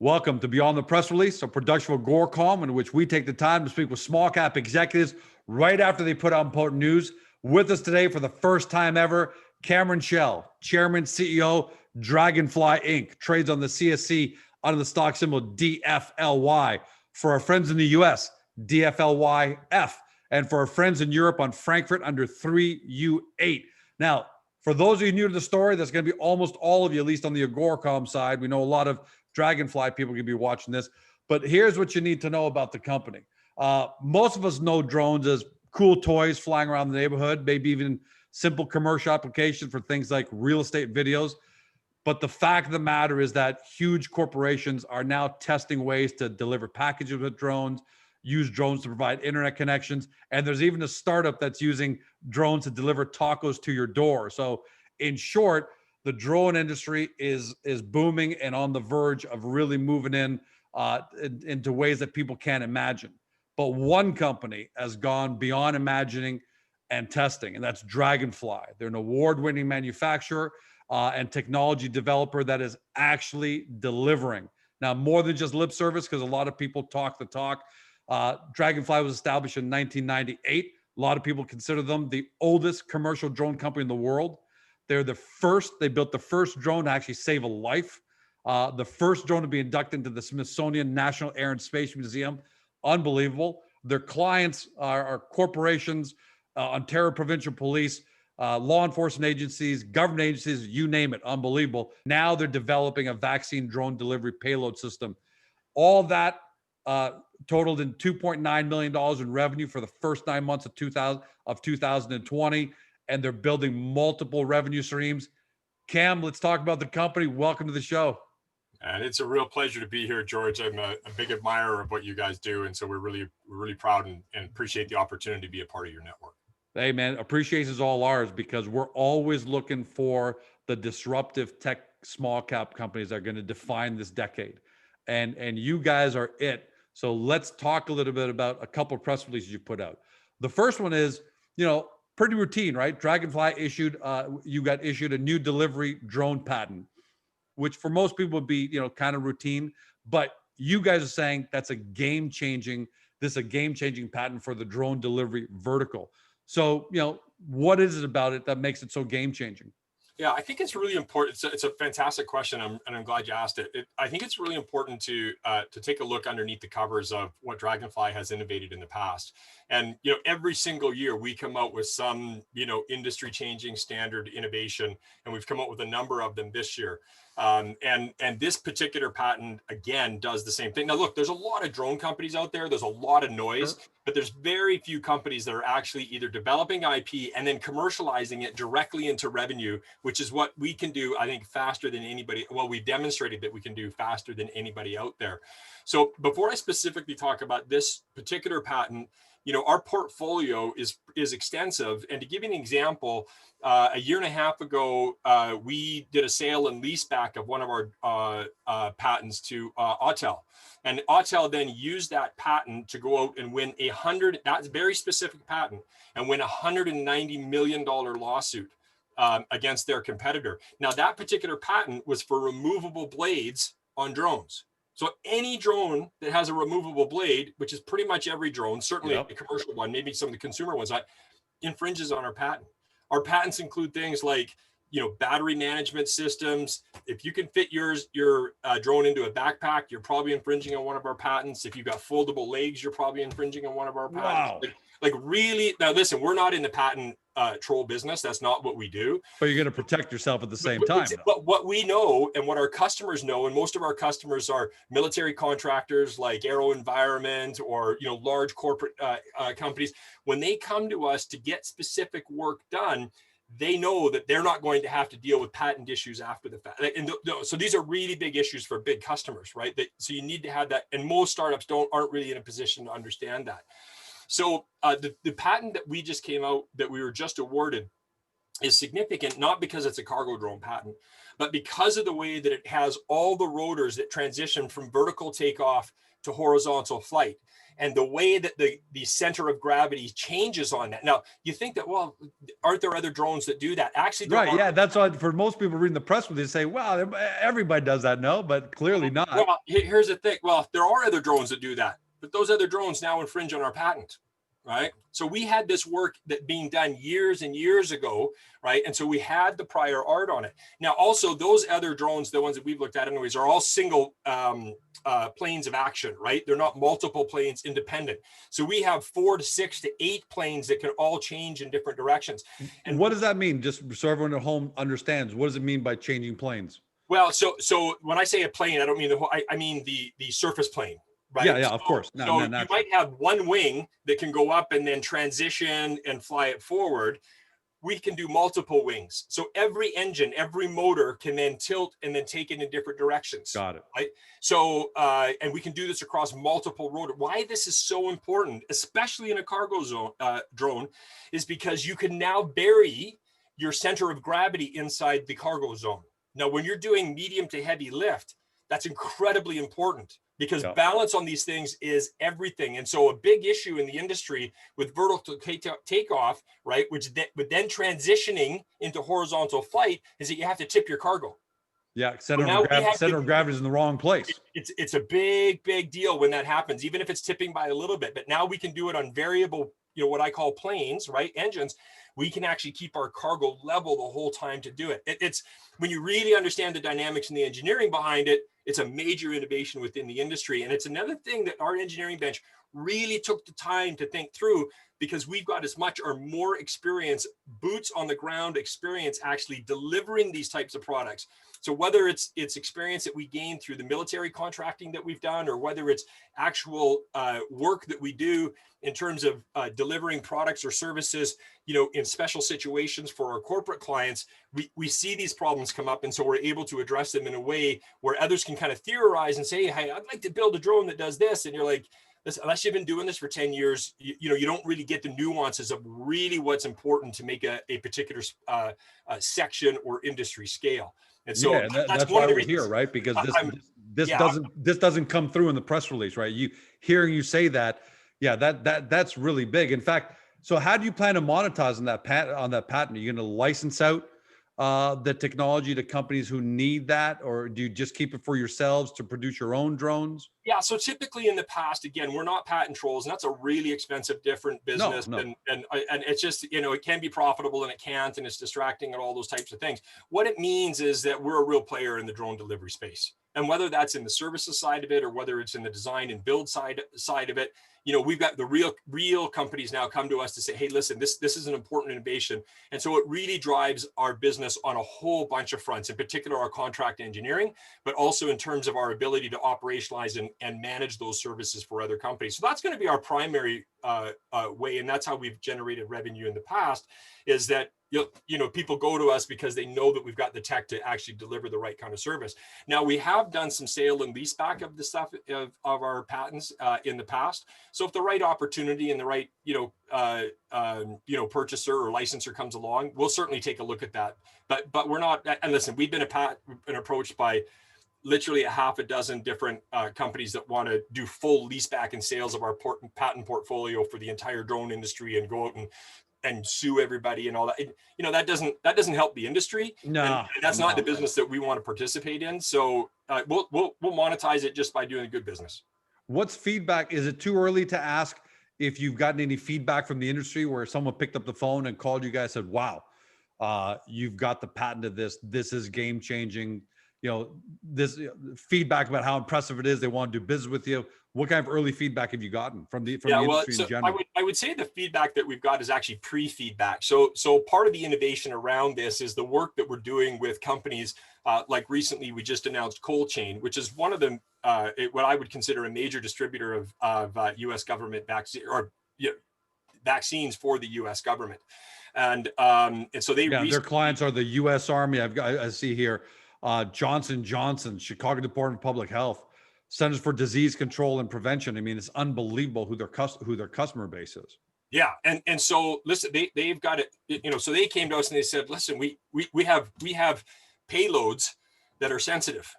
Welcome to Beyond the Press Release, a production of Agoracom, in which we take the time to speak with small cap executives right after they put out important news. With us today for the first time ever, Cameron Schell, Chairman, CEO, Draganfly Inc., trades on the CSC under the stock symbol DFLY. For our friends in the US, DFLYF. And for our friends in Europe on Frankfurt under 3U8. Now, for those of you new to the story, that's going to be almost all of you, at least on the Agoracom side. We know a lot of Draganfly people can be watching this, but here's what you need to know about the company. Most of us know drones as cool toys flying around the neighborhood, maybe even simple commercial applications for things like real estate videos. But the fact of the matter is that huge corporations are now testing ways to deliver packages with drones, use drones to provide internet connections. And there's even a startup that's using drones to deliver tacos to your door. So in short, the drone industry is booming and on the verge of really moving into ways that people can't imagine. But one company has gone beyond imagining and testing, and that's Draganfly. They're an award-winning manufacturer and technology developer that is actually delivering. Now, more than just lip service, because a lot of people talk the talk. Draganfly was established in 1998. A lot of people consider them the oldest commercial drone company in the world. They're the first, they built the first drone to actually save a life. The first drone to be inducted into the Smithsonian National Air and Space Museum. Unbelievable. Their clients are corporations, Ontario Provincial Police, law enforcement agencies, government agencies, you name it. Unbelievable. Now they're developing a vaccine drone delivery payload system. All that totaled in $2.9 million in revenue for the first 9 months of 2020. And they're building multiple revenue streams. Cam, let's talk about the company. Welcome to the show. And it's a real pleasure to be here, George. I'm a big admirer of what you guys do. And so we're really proud and appreciate the opportunity to be a part of your network. Hey, man, appreciation is all ours because we're always looking for the disruptive tech small cap companies that are going to define this decade. And you guys are it. So let's talk a little bit about a couple of press releases you put out. The first one is, pretty routine, right? Draganfly got issued a new delivery drone patent, which for most people would be, kind of routine. But you guys are saying that's a game-changing patent for the drone delivery vertical. So, what is it about it that makes it so game-changing? Yeah, I think it's really important. It's a fantastic question, and I'm glad you asked it. I think it's really important to take a look underneath the covers of what Draganfly has innovated in the past. And every single year we come out with some industry-changing standard innovation, and we've come out with a number of them this year. And this particular patent again does the same thing. Now, look, there's a lot of drone companies out there. There's a lot of noise, but there's very few companies that are actually either developing IP and then commercializing it directly into revenue, which is what we can do, I think, faster than anybody. Well, we've demonstrated that we can do faster than anybody out there. So before I specifically talk about this particular patent, our portfolio is extensive. And to give you an example, a year and a half ago, we did a sale and lease back of one of our patents to Autel. And Autel then used that patent to go out and win that's a very specific patent, and win $190 million lawsuit against their competitor. Now, that particular patent was for removable blades on drones. So any drone that has a removable blade, which is pretty much every drone, certainly a commercial one, maybe some of the consumer ones, infringes on our patent. Our patents include things like, battery management systems. If you can fit your drone into a backpack, you're probably infringing on one of our patents. If you've got foldable legs, you're probably infringing on one of our patents. Wow. Like really, now listen, we're not in the patent troll business. That's not what we do. But you're going to protect yourself at the same time. But what we know and what our customers know, and most of our customers are military contractors like Aero Environment or large corporate companies. When they come to us to get specific work done, they know that they're not going to have to deal with patent issues after the fact. And so these are really big issues for big customers, right? So you need to have that. And most startups aren't really in a position to understand that. So the patent that we just came out, that we were just awarded, is significant, not because it's a cargo drone patent, but because of the way that it has all the rotors that transition from vertical takeoff to horizontal flight. and the way that the center of gravity changes on that. Now, you think that, well, aren't there other drones that do that? Actually, there Right. are. Yeah. That's why for most people reading the press release, they say, wow, everybody does that. No, but clearly not. Well, here's the thing. Well, there are other drones that do that, but those other drones now infringe on our patent. Right. So we had this work that being done years and years ago. Right. And so we had the prior art on it. Now, also those other drones, the ones that we've looked at anyways, are all single planes of action. Right. They're not multiple planes independent. So we have 4 to 6 to 8 planes that can all change in different directions. And what does that mean? Just so everyone at home understands, what does it mean by changing planes? Well, so when I say a plane, I don't mean the whole, I mean the surface plane. Right. Yeah, of course. So you might have one wing that can go up and then transition and fly it forward. We can do multiple wings. So every engine, every motor can then tilt and then take it in different directions. Got it. Right. So, and we can do this across multiple rotors. Why this is so important, especially in a cargo zone, drone, is because you can now bury your center of gravity inside the cargo zone. Now, when you're doing medium to heavy lift, that's incredibly important, because balance on these things is everything. And so a big issue in the industry with vertical takeoff, right, which but then transitioning into horizontal flight, is that you have to tip your cargo. Yeah, center of gravity is in the wrong place. It's a big deal when that happens, even if it's tipping by a little bit. But now we can do it on variable, what I call planes, right, engines. We can actually keep our cargo level the whole time to do it. It's when you really understand the dynamics and the engineering behind it, it's a major innovation within the industry. And it's another thing that our engineering bench really took the time to think through, because we've got as much or more experience, boots on the ground experience, actually delivering these types of products. So whether it's experience that we gained through the military contracting that we've done, or whether it's actual work that we do in terms of delivering products or services, in special situations for our corporate clients, we see these problems come up. And so we're able to address them in a way where others can kind of theorize and say, hey, I'd like to build a drone that does this. And you're like, unless you've been doing this for 10 years, you don't really get the nuances of really what's important to make a particular section or industry scale. And so that's why we're here, right? Because this doesn't come through in the press release, right? Hearing you say that, that's really big. In fact, so how do you plan to monetize on that patent? Are you going to license out the technology to companies who need that, or do you just keep it for yourselves to produce your own drones? Yeah, so typically in the past, again, we're not patent trolls, and that's a really expensive, different business. No. And it's just, it can be profitable and it can't, and it's distracting and all those types of things. What it means is that we're a real player in the drone delivery space. And whether that's in the services side of it, or whether it's in the design and build side of it, we've got the real companies now come to us to say, hey, listen, this is an important innovation. And so it really drives our business on a whole bunch of fronts, in particular our contract engineering, but also in terms of our ability to operationalize and manage those services for other companies. So that's going to be our primary way. And that's how we've generated revenue in the past, is that people go to us because they know that we've got the tech to actually deliver the right kind of service. Now, we have done some sale and lease back of the stuff of our patents in the past. So if the right opportunity and the right purchaser or licensor comes along, we'll certainly take a look at that. But we're not. And listen, we've been approached by literally a half a dozen different companies that want to do full lease back and sales of our patent portfolio for the entire drone industry, and go out and sue everybody and all that. That doesn't help the industry. No, and that's not the business that we want to participate in. So we'll monetize it just by doing a good business. What's feedback? Is it too early to ask if you've gotten any feedback from the industry where someone picked up the phone and called you guys and said, wow, you've got the patent of this. This is game changing. This feedback about how impressive it is. They want to do business with you. What kind of early feedback have you gotten from the industry in general? I would say the feedback that we've got is actually pre-feedback. So part of the innovation around this is the work that we're doing with companies. Like recently, we just announced Cold Chain, which is one of them, what I would consider a major distributor of U.S. government vaccines for the U.S. government, and so their clients are the U.S. Army. I see here. Johnson & Johnson, Chicago Department of Public Health, Centers for Disease Control and Prevention. I mean, it's unbelievable who their customer base is. Yeah, and so listen, they've got it. So they came to us and they said, listen, we have payloads that are sensitive,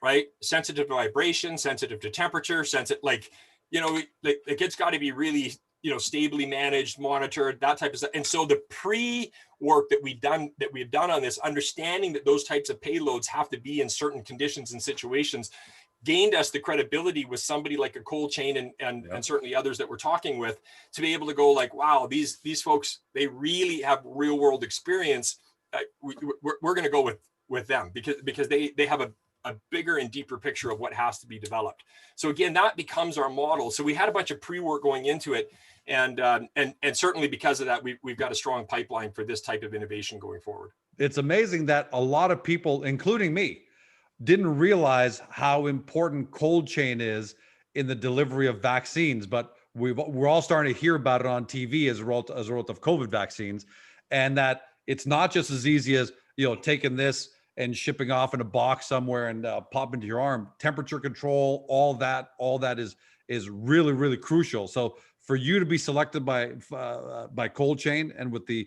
right? Sensitive to vibration, sensitive to temperature, sensitive. Like, it's got to be really, stably managed, monitored, that type of stuff. And so the pre-work that we've done on this, understanding that those types of payloads have to be in certain conditions and situations, gained us the credibility with somebody like a cold chain and certainly others that we're talking with, to be able to go like, wow, these folks, they really have real world experience. We're going to go with them because they have a bigger and deeper picture of what has to be developed. So again, that becomes our model. So we had a bunch of pre-work going into it, and certainly because of that, we've got a strong pipeline for this type of innovation going forward. It's amazing that a lot of people, including me, didn't realize how important cold chain is in the delivery of vaccines, but we're all starting to hear about it on TV as a result of COVID vaccines, and that it's not just as easy as taking this and shipping off in a box somewhere and pop into your arm. Temperature control, all that is really, really crucial. So for you to be selected by cold chain and with the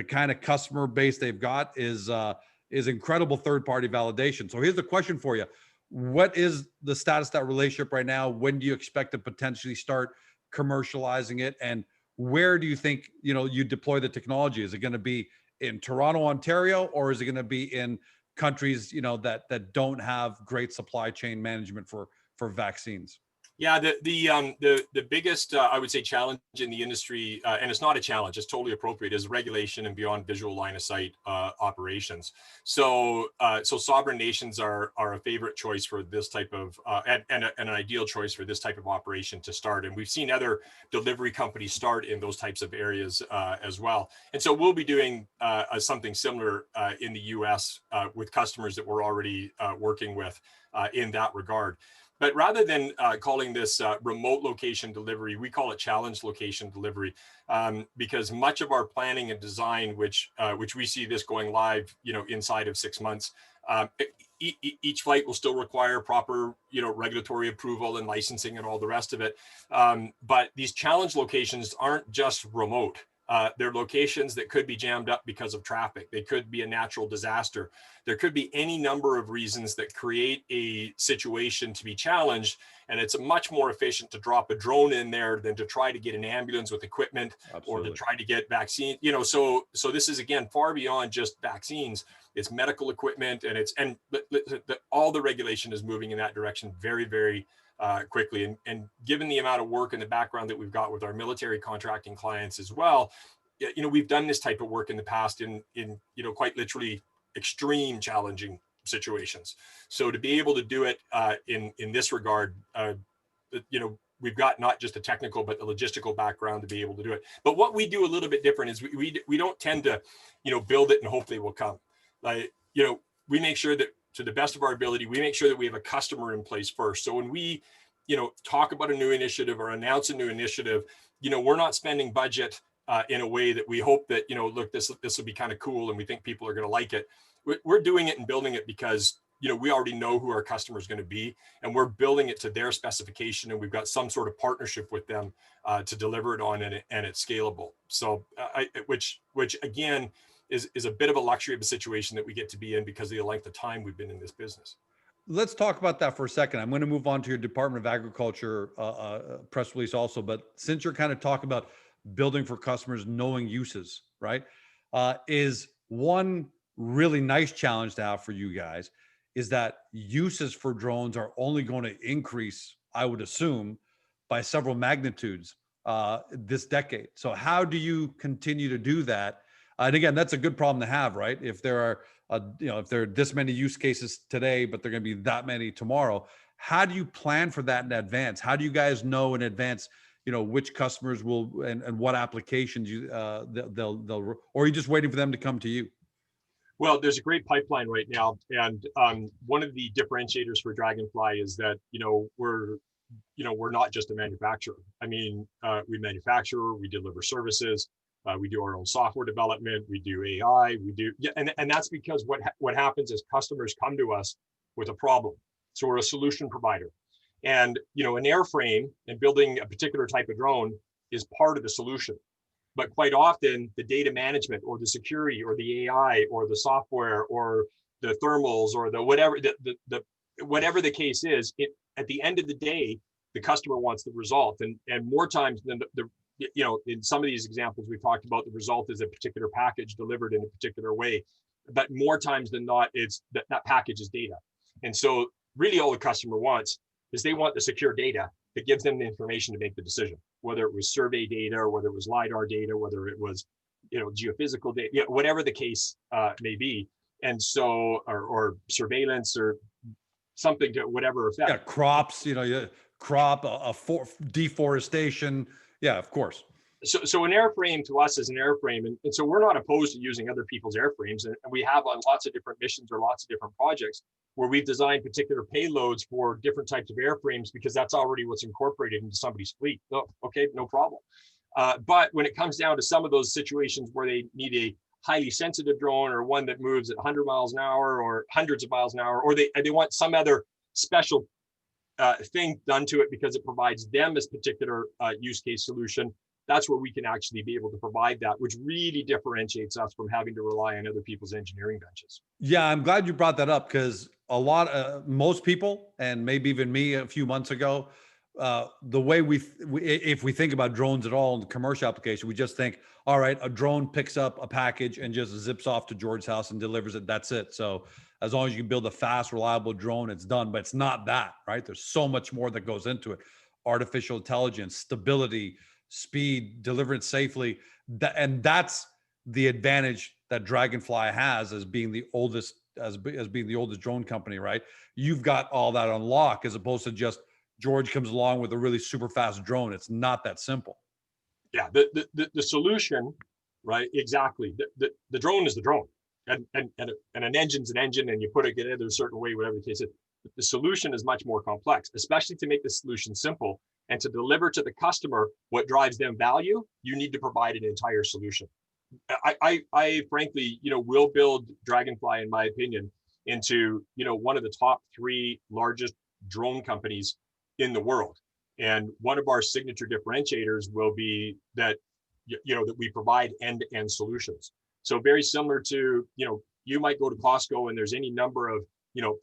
kind of customer base they've got is incredible third-party validation. So here's the question for you. What is the status of that relationship right now? When do you expect to potentially start commercializing it? And where do you think, you deploy the technology? Is it going to be in Toronto, Ontario, or is it going to be in countries, that don't have great supply chain management for vaccines? Yeah, the biggest I would say challenge in the industry, and it's not a challenge, it's totally appropriate, is regulation and beyond visual line of sight operations. So sovereign nations are a favorite choice for this type of and an ideal choice for this type of operation to start. And we've seen other delivery companies start in those types of areas as well. And so we'll be doing something similar in the US with customers that we're already working with in that regard. But rather than calling this remote location delivery, we call it challenge location delivery, because much of our planning and design, which we see this going live, inside of 6 months, each flight will still require proper, regulatory approval and licensing and all the rest of it. But these challenge locations aren't just remote. They're locations that could be jammed up because of traffic. They could be a natural disaster. There could be any number of reasons that create a situation to be challenged. And it's much more efficient to drop a drone in there than to try to get an ambulance with equipment. Absolutely. Or to try to get vaccine. So this is, again, far beyond just vaccines. It's medical equipment, and all the regulation is moving in that direction very, very quickly. And given the amount of work and the background that we've got with our military contracting clients as well, we've done this type of work in the past in quite literally extreme challenging situations. So to be able to do it in this regard, we've got not just a technical but the logistical background to be able to do it. But what we do a little bit different is we don't tend to build it and hope they will come. We make sure that, to the best of our ability, we make sure that we have a customer in place first. So when we, talk about a new initiative or announce a new initiative, we're not spending budget in a way that we hope that, look, this will be kind of cool and we think people are going to like it. We're doing it and building it because, we already know who our customer is going to be, and we're building it to their specification, and we've got some sort of partnership with them to deliver it on, and it's scalable. So, which again, is a bit of a luxury of a situation that we get to be in because of the length of time we've been in this business. Let's talk about that for a second. I'm going to move on to your Department of Agriculture press release also, but since you're kind of talking about building for customers, knowing uses, right? Is one really nice challenge to have for you guys is that uses for drones are only going to increase, I would assume, by several magnitudes this decade. So how do you continue to do that? And again, that's a good problem to have, right? If there are, if there are this many use cases today, but they're going to be that many tomorrow, how do you plan for that in advance? How do you guys know in advance, which customers will and what applications they'll, or are you just waiting for them to come to you? Well, there's a great pipeline right now, and one of the differentiators for Draganfly is that we're not just a manufacturer. I mean, we manufacture, we deliver services. We do our own software development. We do AI. And that's because what happens is customers come to us with a problem. So we're a solution provider, and an airframe and building a particular type of drone is part of the solution. But quite often, the data management or the security or the AI or the software or the thermals or the whatever whatever the case is, at the end of the day, the customer wants the result. And more times than in some of these examples we talked about, the result is a particular package delivered in a particular way. But more times than not, it's that package is data. And so really all the customer wants is they want the secure data that gives them the information to make the decision, whether it was survey data or whether it was LiDAR data, whether it was, geophysical data, whatever the case may be. And so, or surveillance or something to whatever effect. Yeah, crops, crop, deforestation. Yeah, of course. So an airframe to us is an airframe. And so we're not opposed to using other people's airframes. And we have on lots of different missions or lots of different projects where we've designed particular payloads for different types of airframes because that's already what's incorporated into somebody's fleet. Oh, okay, no problem. But when it comes down to some of those situations where they need a highly sensitive drone or one that moves at 100 miles an hour or hundreds of miles an hour, or they want some other special thing done to it because it provides them this particular use case solution, that's where we can actually be able to provide that, which really differentiates us from having to rely on other people's engineering benches. Yeah, I'm glad you brought that up because most people, and maybe even me a few months ago, the way if we think about drones at all in the commercial application, we just think, all right, a drone picks up a package and just zips off to George's house and delivers it. That's it. So as long as you can build a fast, reliable drone, it's done. But it's not that, right? There's so much more that goes into it. Artificial intelligence, stability, speed, deliver it safely. And that's the advantage that Draganfly has as being the oldest, as being the oldest drone company, right? You've got all that on lock as opposed to just George comes along with a really super fast drone. It's not that simple. Yeah, the solution, right? Exactly. The drone is the drone, and an engine's an engine, and you put it together a certain way, whatever the case is. The solution is much more complex, especially to make the solution simple and to deliver to the customer what drives them value. You need to provide an entire solution. I frankly, will build Draganfly, in my opinion, into one of the top 3 largest drone companies in the world. And one of our signature differentiators will be that, that we provide end-to-end solutions. So very similar to, you might go to Costco and there's any number of,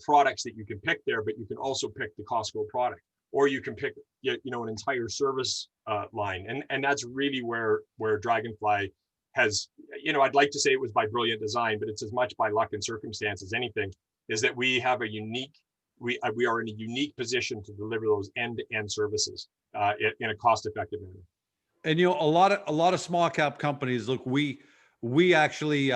products that you can pick there, but you can also pick the Costco product, or you can pick, an entire service line. And that's really where Draganfly has, I'd like to say it was by brilliant design, but it's as much by luck and circumstance as anything, is that we have we are in a unique position to deliver those end-to-end services in a cost-effective manner. And a lot of small cap companies, look, we actually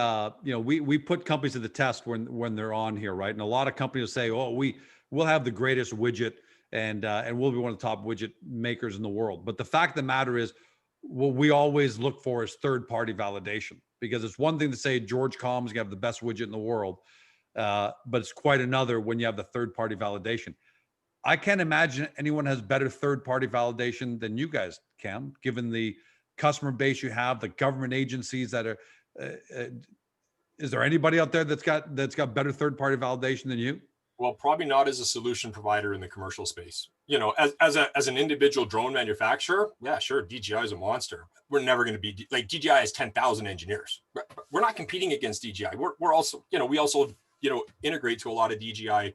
we put companies to the test when they're on here, right? And a lot of companies say, oh, we'll have the greatest widget and we'll be one of the top widget makers in the world. But the fact of the matter is, what we always look for is third-party validation, because it's one thing to say George Com's gonna have the best widget in the world. But it's quite another when you have the third-party validation. I can't imagine anyone has better third-party validation than you guys, Cam, given the customer base you have, the government agencies that are. Is there anybody out there that's got better third-party validation than you? Well, probably not as a solution provider in the commercial space. As an individual drone manufacturer, yeah, sure, DJI is a monster. We're never going to be like DJI has 10,000 engineers. We're not competing against DJI. We're also, we also integrate to a lot of DJI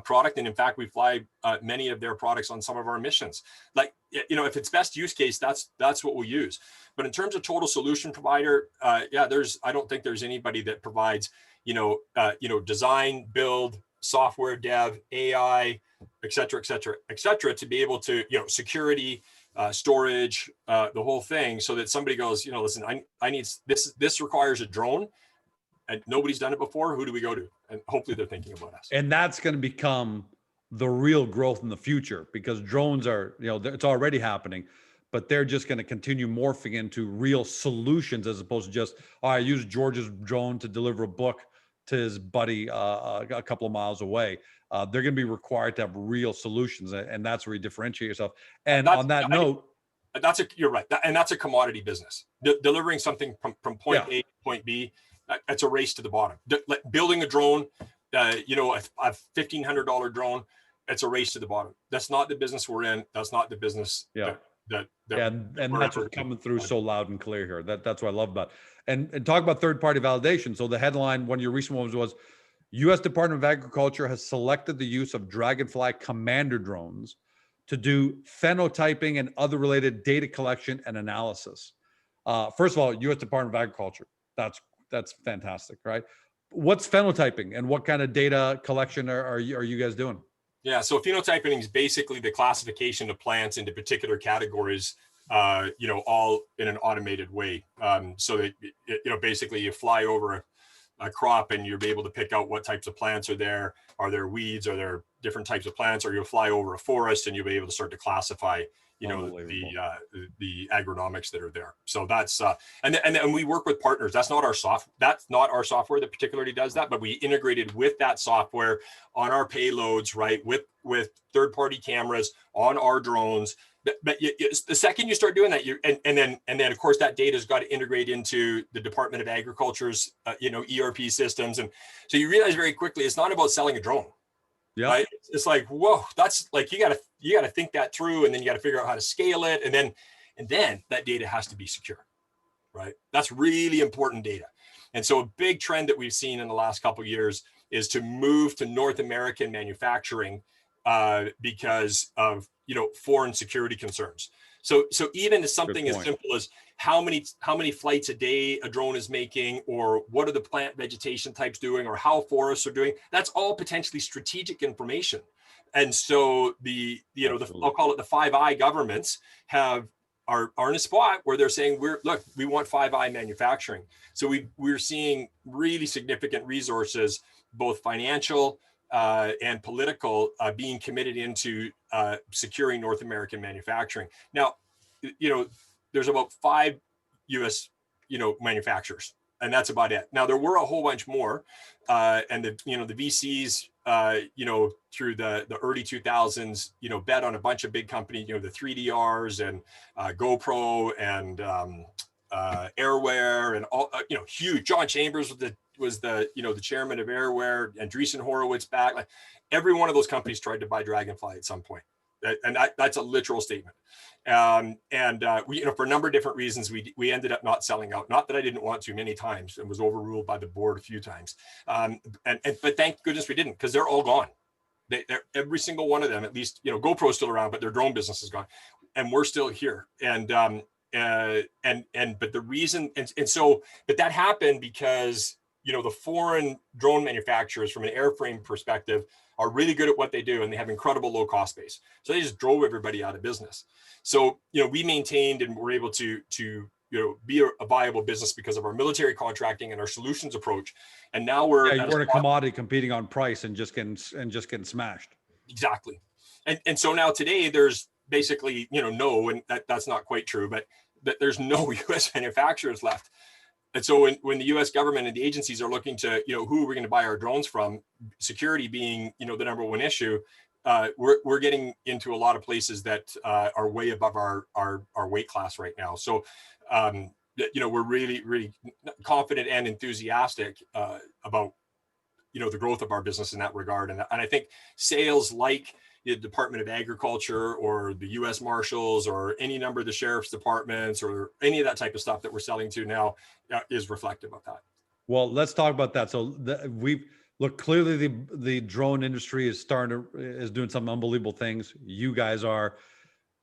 product. And in fact, we fly many of their products on some of our missions. Like, if it's best use case, that's what we'll use. But in terms of total solution provider, I don't think there's anybody that provides, design, build, software dev, AI, et cetera, to be able to, security, storage, the whole thing, so that somebody goes, listen, I need this requires a drone. And nobody's done it before. Who do we go to? And hopefully they're thinking about us. And that's going to become the real growth in the future, because drones are, it's already happening, but they're just going to continue morphing into real solutions as opposed to just, I use George's drone to deliver a book to his buddy a couple of miles away. They're going to be required to have real solutions, and that's where you differentiate yourself. And on that note, you're right. And that's a commodity business. Delivering something from point A to point B. It's a race to the bottom. Building a drone, a $1,500 drone, it's a race to the bottom. That's not the business we're in. That's not the business. And that's what's coming through so loud and clear here. That's what I love about it. And talk about third-party validation. So the headline, one of your recent ones was, U.S. Department of Agriculture has selected the use of Draganfly Commander drones to do phenotyping and other related data collection and analysis. First of all, U.S. Department of Agriculture. That's fantastic, right? What's phenotyping and what kind of data collection are you guys doing? Yeah, so phenotyping is basically the classification of plants into particular categories, all in an automated way. So that, basically you fly over a crop and you'll be able to pick out what types of plants are there. Are there weeds? Are there different types of plants? Or you'll fly over a forest and you'll be able to start to classify, the agronomics that are there. So that's and we work with partners. That's not our software that particularly does that, but we integrated with that software on our payloads, right? With third-party cameras on our drones. But the second you start doing that, and then of course that data has got to integrate into the Department of Agriculture's ERP systems, and so you realize very quickly it's not about selling a drone. Yeah, right? It's like, whoa, that's like you gotta think that through, and then you got to figure out how to scale it, and then that data has to be secure, right? That's really important data. And so a big trend that we've seen in the last couple of years is to move to North American manufacturing because of foreign security concerns. So even as something as simple as how many flights a day a drone is making, or what are the plant vegetation types doing, or how forests are doing, that's all potentially strategic information. And so I'll call it the Five Eye governments are in a spot where they're saying we want Five Eye manufacturing. So we're seeing really significant resources, both financial and political, being committed into securing North American manufacturing. Now, there's about 5 U.S. manufacturers, and that's about it. Now there were a whole bunch more, and the VCs, through the early 2000s, bet on a bunch of big companies, the 3DRs and GoPro and Airware and all, huge. John Chambers was the chairman of Airware, and Andreessen Horowitz back. Like every one of those companies tried to buy Draganfly at some point, and that's a literal statement. We, for a number of different reasons, we ended up not selling out. Not that I didn't want to many times, and was overruled by the board a few times. But thank goodness we didn't, because they're all gone. They're every single one of them. At least GoPro's still around, but their drone business is gone, and we're still here. But the reason, but that happened because the foreign drone manufacturers, from an airframe perspective, are really good at what they do, and they have incredible low cost base. So they just drove everybody out of business. So we maintained and were able to be a viable business because of our military contracting and our solutions approach. And now we're you weren't a commodity competing on price and just getting smashed. Exactly. And so now today there's basically and that's not quite true, but there's no U.S. manufacturers left. And so when the U.S. government and the agencies are looking to, who are we going to buy our drones from, security being, the number one issue, we're getting into a lot of places that are way above our weight class right now. So, we're really, really confident and enthusiastic about, the growth of our business in that regard. And I think sales like the Department of Agriculture or the U.S. Marshals or any number of the sheriff's departments or any of that type of stuff that we're selling to now is reflective of that. Well, let's talk about that. So clearly the drone industry is doing some unbelievable things. You guys are.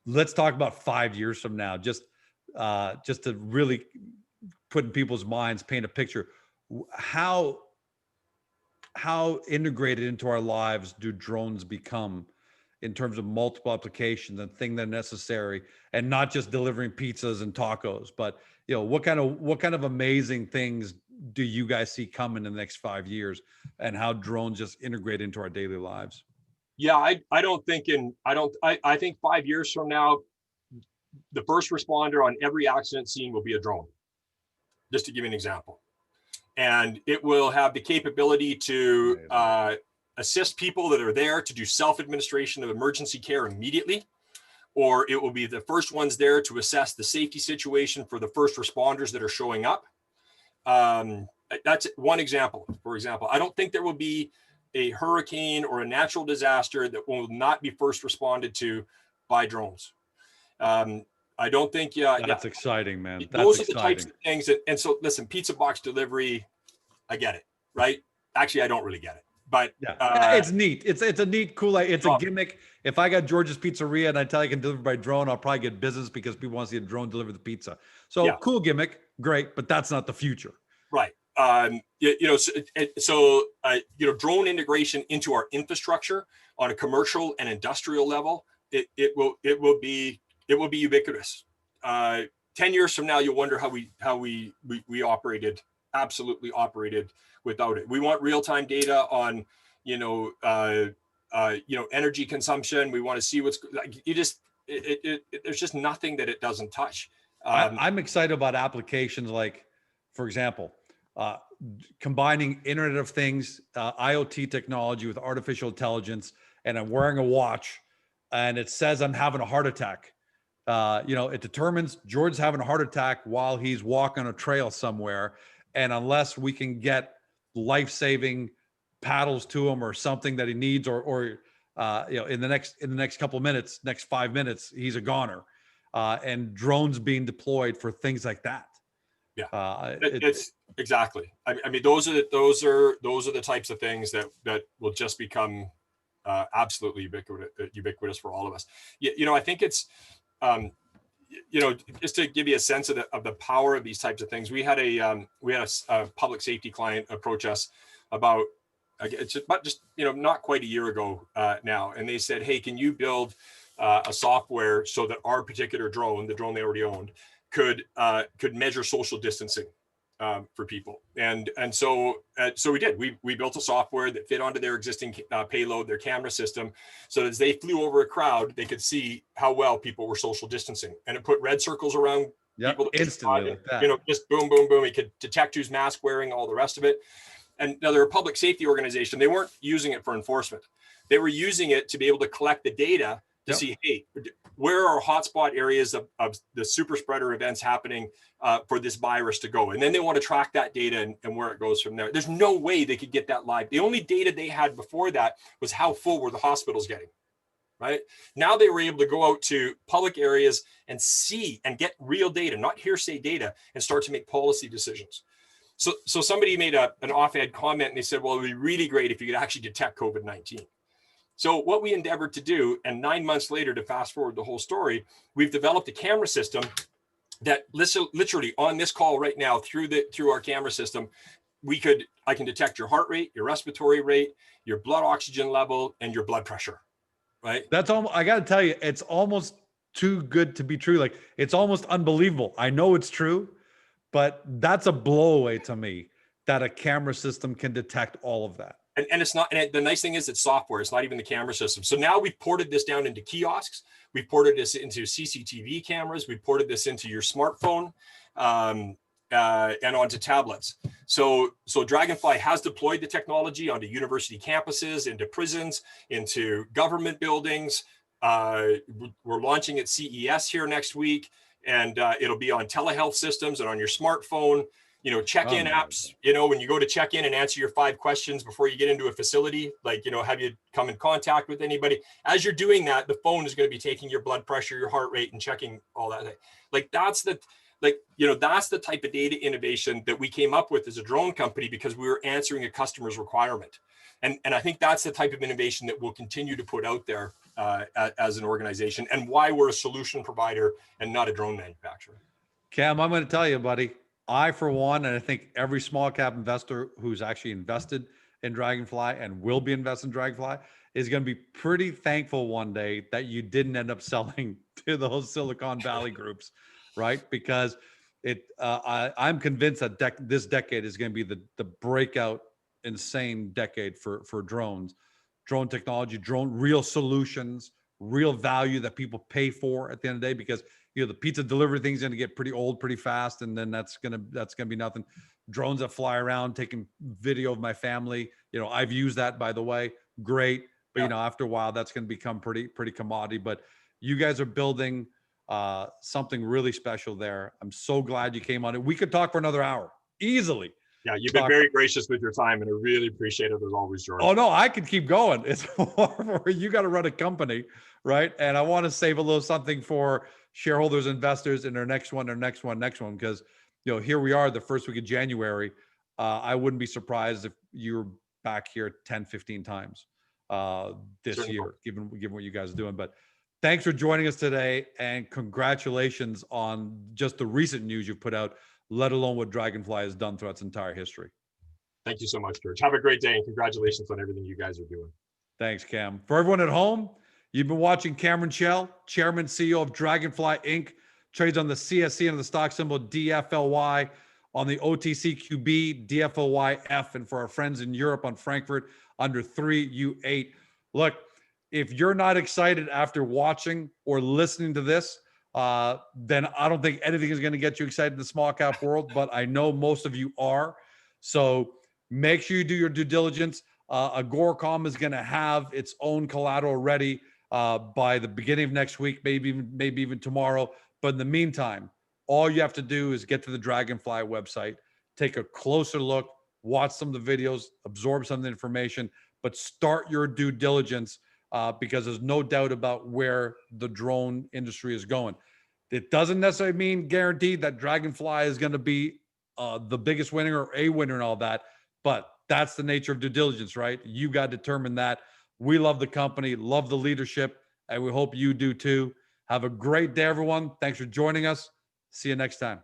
Let's talk about 5 years from now, just to really put in people's minds, paint a picture. How integrated into our lives do drones become in terms of multiple applications and things that are necessary, and not just delivering pizzas and tacos, but what kind of amazing things do you guys see coming in the next 5 years, and how drones just integrate into our daily lives? Yeah, I think 5 years from now, the first responder on every accident scene will be a drone, just to give you an example. And it will have the capability to assist people that are there to do self-administration of emergency care immediately, or it will be the first ones there to assess the safety situation for the first responders that are showing up. That's one example. For example, I don't think there will be a hurricane or a natural disaster that will not be first responded to by drones. I don't think. That's exciting, man. Those are the types of things and so listen, pizza box delivery, I get it, right? Actually, I don't really get it. but Yeah, it's neat. It's a neat, cool. It's a job. gimmick. If I got George's Pizzeria and I tell you I can deliver by drone, I'll probably get business because people want to see a drone deliver the pizza. So Yeah. cool gimmick, great, but that's not the future. Right. Drone integration into our infrastructure on a commercial and industrial level, it will be ubiquitous. 10 years from now, you'll wonder how we absolutely operated without it. We want real-time data on, energy consumption. We want to see what's like. There's just nothing that it doesn't touch. I'm excited about applications like, for example, combining Internet of Things, IoT technology with artificial intelligence, and I'm wearing a watch and it says I'm having a heart attack. It determines George's having a heart attack while he's walking a trail somewhere. And unless we can get life-saving paddles to him or something that he needs, or in the next couple of minutes, next 5 minutes, he's a goner. And drones being deployed for things like that. Yeah, it's exactly. I mean, those are the types of things that will just become absolutely ubiquitous for all of us. I think it's, just to give you a sense of the power of these types of things. We had a public safety client approach us about not quite a year ago now, and they said, "Hey, can you build a software so that our particular drone, the drone they already owned, could measure social distancing for people?" And so we did. We built a software that fit onto their existing payload, their camera system, so that as they flew over a crowd, they could see how well people were social distancing, and it put red circles around people instantly, like that. Just boom, boom, boom. It could detect who's mask wearing, all the rest of it. And now they're a public safety organization. They weren't using it for enforcement. They were using it to be able to collect the data to see, hey, where are hotspot areas of the super spreader events happening for this virus to go? And then they want to track that data and where it goes from there. There's no way they could get that live. The only data they had before that was how full were the hospitals getting, right? Now they were able to go out to public areas and see and get real data, not hearsay data, and start to make policy decisions. So somebody made an off-ed comment and they said, well, it would be really great if you could actually detect COVID-19. So what we endeavored to do, and 9 months later, to fast forward the whole story, we've developed a camera system that literally on this call right now through our camera system, I can detect your heart rate, your respiratory rate, your blood oxygen level, and your blood pressure, right? That's almost, I got to tell you, it's almost too good to be true. Like, it's almost unbelievable. I know it's true, but that's a blowaway to me that a camera system can detect all of that. And it's not, and the nice thing is it's software. It's not even the camera system. So now we've ported this down into kiosks. We've ported this into CCTV cameras. We ported this into your smartphone and onto tablets. So Draganfly has deployed the technology onto university campuses, into prisons, into government buildings. We're launching at CES here next week, and it'll be on telehealth systems and on your smartphone. Check-in apps, when you go to check in and answer your 5 questions before you get into a facility, like, have you come in contact with anybody? As you're doing that, the phone is going to be taking your blood pressure, your heart rate, and checking all that. Like, that's the type of data innovation that we came up with as a drone company, because we were answering a customer's requirement. And I think that's the type of innovation that we'll continue to put out there as an organization, and why we're a solution provider and not a drone manufacturer. Cam, I'm going to tell you, buddy, I, for one, and I think every small cap investor who's actually invested in Draganfly and will be invested in Draganfly is going to be pretty thankful one day that you didn't end up selling to those Silicon Valley groups, right? Because I'm convinced that this decade is going to be the breakout, insane decade for drones, drone technology, real solutions, real value that people pay for at the end of the day, because the pizza delivery thing's going to get pretty old pretty fast, and then that's going to be nothing. Drones that fly around taking video of my family, I've used that, by the way, great, but after a while that's going to become pretty commodity. But you guys are building something really special there. I'm so glad you came on it. We could talk for another hour easily. Yeah, you've been very gracious with your time, and I really appreciate it as always, George. Oh no, I could keep going. It's more you got to run a company, right? And I want to save a little something for shareholders, investors in their next one, because here we are, the first week of January. I wouldn't be surprised if you're back here 10, 15 times this Certainly. year, given what you guys are doing. But thanks for joining us today, and congratulations on just the recent news you've put out, let alone what Draganfly has done throughout its entire history. Thank you so much, George. Have a great day, and congratulations on everything you guys are doing. Thanks, Cam. For everyone at home, you've been watching Cameron Schell, Chairman, CEO of Draganfly Inc., trades on the CSC under the stock symbol DFLY, on the OTCQB, DFLYF, and for our friends in Europe on Frankfurt under 3U8. Look, if you're not excited after watching or listening to this, then I don't think anything is going to get you excited in the small cap world, but I know most of you are. So make sure you do your due diligence. Agoracom is going to have its own collateral ready by the beginning of next week, maybe even tomorrow. But in the meantime, all you have to do is get to the Draganfly website, take a closer look, watch some of the videos, absorb some of the information, but start your due diligence because there's no doubt about where the drone industry is going. It doesn't necessarily mean guaranteed that Draganfly is going to be the biggest winner or a winner and all that, but that's the nature of due diligence, right? You got to determine that. We love the company, love the leadership, and we hope you do too. Have a great day, everyone. Thanks for joining us. See you next time.